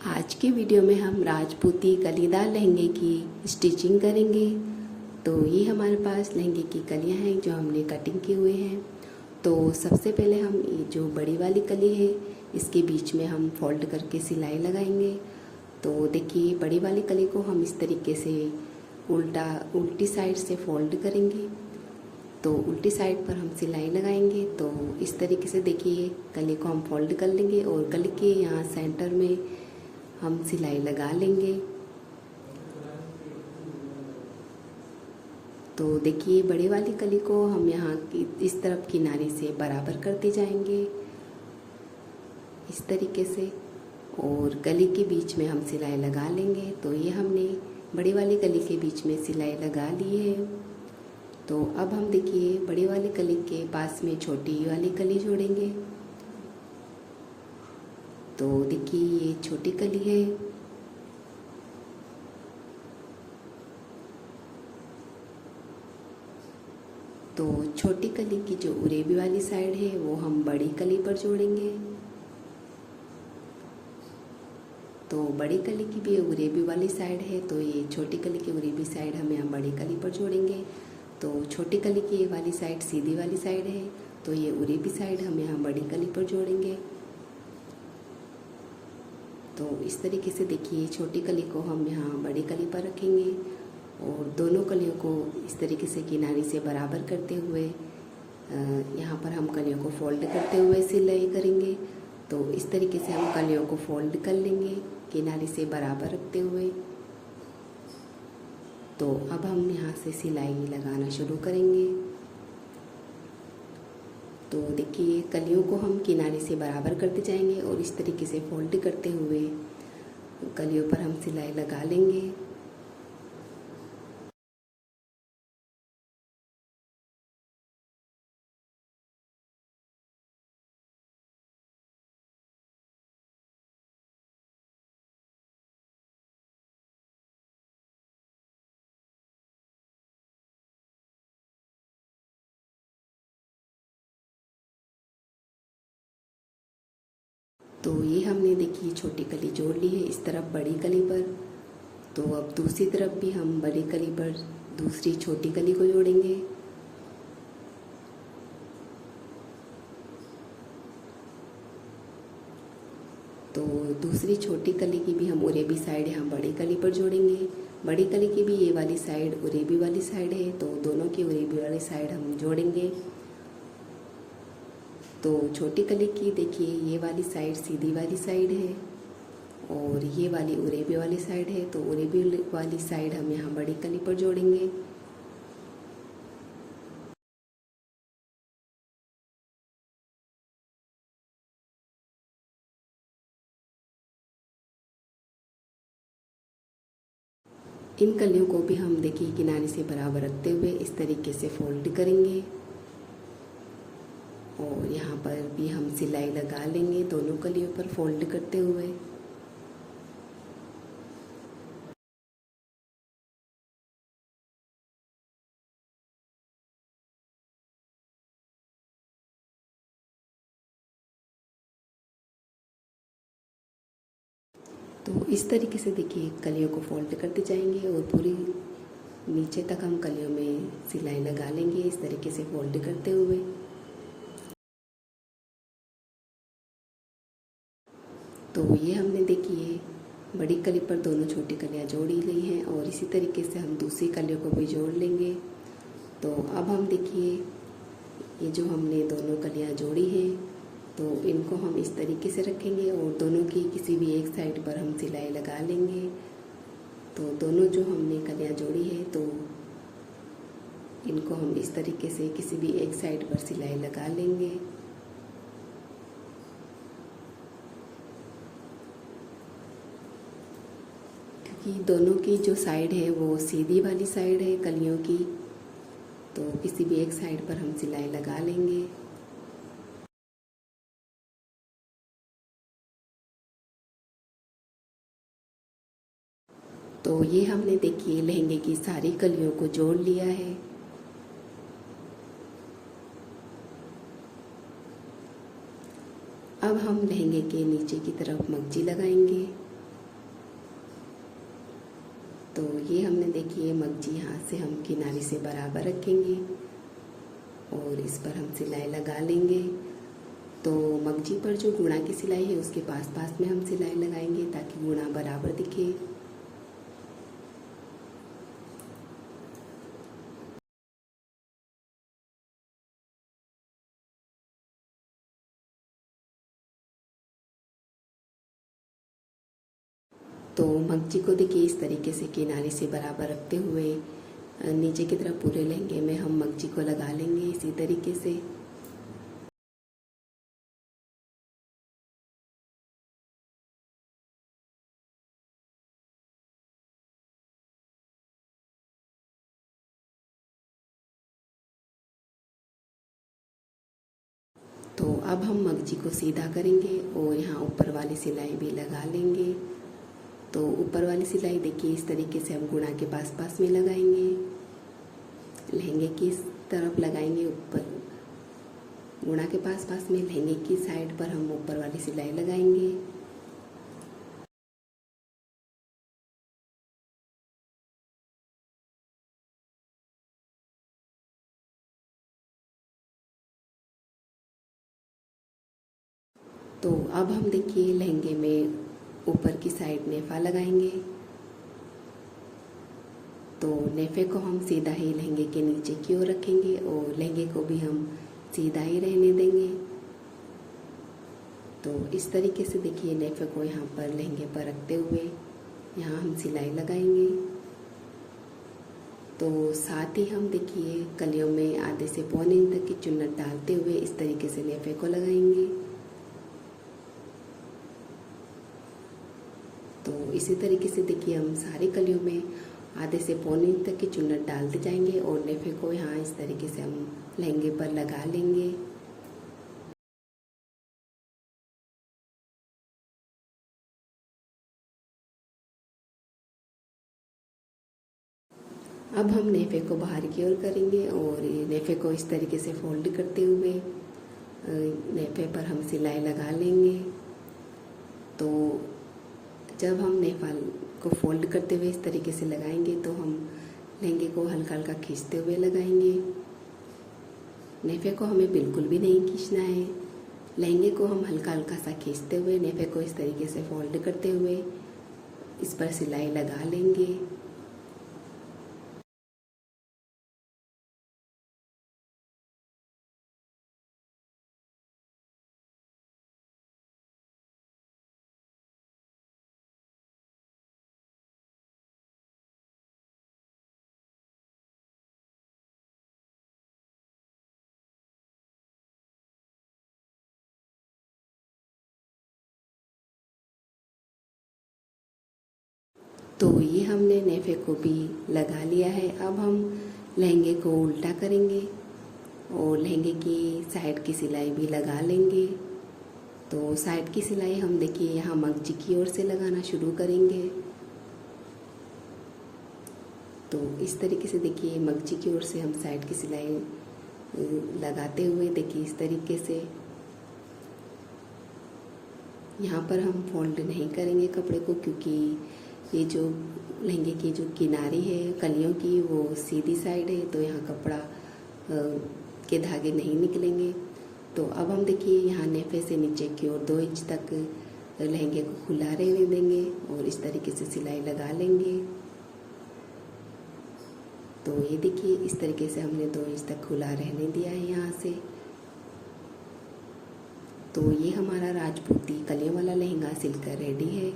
आज के वीडियो में हम राजपूती कलीदार लहंगे की स्टिचिंग करेंगे। तो ये हमारे पास लहंगे की कलियां हैं जो हमने कटिंग किए हुए हैं। तो सबसे पहले हम ये जो बड़ी वाली कली है इसके बीच में हम फोल्ड करके सिलाई लगाएंगे। तो देखिए बड़ी वाली कली को हम इस तरीके से उल्टी साइड से फोल्ड करेंगे। तो उल्टी साइड पर हम सिलाई लगाएंगे। तो इस तरीके से देखिए कली को हम फोल्ड कर लेंगे और कली के यहाँ सेंटर में हम सिलाई लगा लेंगे। तो देखिए बड़ी वाली कली को हम यहाँ की इस तरफ किनारे से बराबर करते जाएंगे इस तरीके से, और कली के बीच में हम सिलाई लगा लेंगे। तो ये हमने बड़ी वाली कली के बीच में सिलाई लगा ली है। तो अब हम देखिए बड़ी वाली कली के पास में छोटी वाली कली जोड़ेंगे। तो देखिए ये छोटी कली है। तो छोटी कली की जो उरेबी वाली साइड है वो हम बड़ी कली पर जोड़ेंगे। तो बड़ी कली की भी उरेबी वाली साइड है, तो ये छोटी कली की उरेबी साइड हम यहाँ बड़ी कली पर जोड़ेंगे। तो छोटी कली की ये वाली साइड सीधी वाली साइड है, तो ये उरेबी साइड हम यहाँ बड़ी कली पर जोड़ेंगे। तो इस तरीके से देखिए छोटी कली को हम यहाँ बड़ी कली पर रखेंगे और दोनों कलियों को इस तरीके से किनारे से बराबर करते हुए यहाँ पर हम कलियों को फोल्ड करते हुए सिलाई करेंगे। तो इस तरीके से हम कलियों को फोल्ड कर लेंगे किनारे से बराबर रखते हुए। तो अब हम यहाँ से सिलाई लगाना शुरू करेंगे। तो देखिए कलियों को हम किनारे से बराबर करते जाएंगे और इस तरीके से फोल्ड करते हुए कलियों पर हम सिलाई लगा लेंगे। तो ये हमने देखिए छोटी कली जोड़ ली है इस तरफ बड़ी कली पर। तो अब दूसरी तरफ भी हम बड़ी कली पर दूसरी छोटी कली को जोड़ेंगे। तो दूसरी छोटी कली की भी हम उरेबी साइड यहाँ बड़ी कली पर जोड़ेंगे। बड़ी कली की भी ये वाली साइड उरेबी वाली साइड है, तो दोनों की उरेबी वाली साइड हम जोड़ेंगे। तो छोटी कली की देखिए ये वाली साइड सीधी वाली साइड है और ये वाली उरेबी वाली साइड है, तो उरेबी वाली साइड हम यहाँ बड़ी कली पर जोड़ेंगे। इन कलियों को भी हम देखिए किनारे से बराबर रखते हुए इस तरीके से फोल्ड करेंगे और यहाँ पर भी हम सिलाई लगा लेंगे दोनों कलियों पर फोल्ड करते हुए। तो इस तरीके से देखिए कलियों को फोल्ड करते जाएंगे और पूरी नीचे तक हम कलियों में सिलाई लगा लेंगे इस तरीके से फोल्ड करते हुए। तो ये हमने देखिए बड़ी कली पर दोनों छोटी कलियाँ जोड़ी ली हैं और इसी तरीके से हम दूसरी कलियों को भी जोड़ लेंगे। तो अब हम देखिए ये जो हमने दोनों कलियाँ जोड़ी हैं तो इनको हम इस तरीके से रखेंगे और दोनों की किसी भी एक साइड पर हम सिलाई लगा लेंगे। तो दोनों जो हमने कलियाँ जोड़ी है तो इनको हम इस तरीके से किसी भी एक साइड पर सिलाई लगा लेंगे। क्योंकि दोनों की जो साइड है वो सीधी वाली साइड है कलियों की, तो किसी भी एक साइड पर हम सिलाई लगा लेंगे। तो ये हमने देखिए लहंगे की सारी कलियों को जोड़ लिया है। अब हम लहंगे के नीचे की तरफ मगजी लगाएंगे। तो ये हमने देखिए मगजी यहाँ से हम किनारे से बराबर रखेंगे और इस पर हम सिलाई लगा लेंगे। तो मगजी पर जो गुणा की सिलाई है उसके पास पास में हम सिलाई लगाएंगे ताकि गुणा बराबर दिखे। तो मगजी को देखिए इस तरीके से किनारे से बराबर रखते हुए नीचे की तरफ पूरे लहंगे में हम मगजी को लगा लेंगे इसी तरीके से। तो अब हम मगजी को सीधा करेंगे और यहाँ ऊपर वाली सिलाई भी लगा लेंगे। तो ऊपर वाली सिलाई देखिए इस तरीके से हम गुणा के पास पास में लगाएंगे, लहंगे की तरफ लगाएंगे ऊपर, गुणा के पास पास में लहंगे की साइड पर हम ऊपर वाली सिलाई लगाएंगे। तो अब हम देखिए लहंगे में ऊपर की साइड नेफा लगाएंगे। तो नेफे को हम सीधा ही लहंगे के नीचे की ओर रखेंगे और लहंगे को भी हम सीधा ही रहने देंगे। तो इस तरीके से देखिए नेफे को यहाँ पर लहंगे पर रखते हुए यहाँ हम सिलाई लगाएंगे। तो साथ ही हम देखिए कलियों में आधे से पौने इंच तक की चुन्नट डालते हुए इस तरीके से नेफे को लगाएंगे। तो इसी तरीके से देखिए हम सारी कलियों में आधे से पौने इंच तक की चुन्नट डालते जाएंगे और नेफे को यहाँ इस तरीके से हम लहंगे पर लगा लेंगे। अब हम नेफे को बाहर की ओर करेंगे और नेफे को इस तरीके से फोल्ड करते हुए नेफे पर हम सिलाई लगा लेंगे। तो जब हम नेफा को फोल्ड करते हुए इस तरीके से लगाएंगे तो हम लहंगे को हल्का हल्का खींचते हुए लगाएंगे। नेफे को हमें बिल्कुल भी नहीं खींचना है, लहंगे को हम हल्का हल्का सा खींचते हुए नेफे को इस तरीके से फोल्ड करते हुए इस पर सिलाई लगा लेंगे। तो ये हमने नेफे को भी लगा लिया है। अब हम लहंगे को उल्टा करेंगे और लहंगे की साइड की सिलाई भी लगा लेंगे। तो साइड की सिलाई हम देखिए यहाँ मगजी की ओर से लगाना शुरू करेंगे। तो इस तरीके से देखिए मगजी की ओर से हम साइड की सिलाई लगाते हुए देखिए इस तरीके से यहाँ पर हम फोल्ड नहीं करेंगे कपड़े को, क्योंकि ये जो लहंगे की जो किनारी है कलियों की वो सीधी साइड है, तो यहाँ कपड़ा के धागे नहीं निकलेंगे। तो अब हम देखिए यहाँ नेफे से नीचे की ओर 2 इंच तक लहंगे को खुला रहने देंगे और इस तरीके से सिलाई लगा लेंगे। तो ये देखिए इस तरीके से हमने 2 इंच तक खुला रहने दिया है यहाँ से। तो ये हमारा राजपूती कलियों वाला लहंगा सिलकर रेडी है।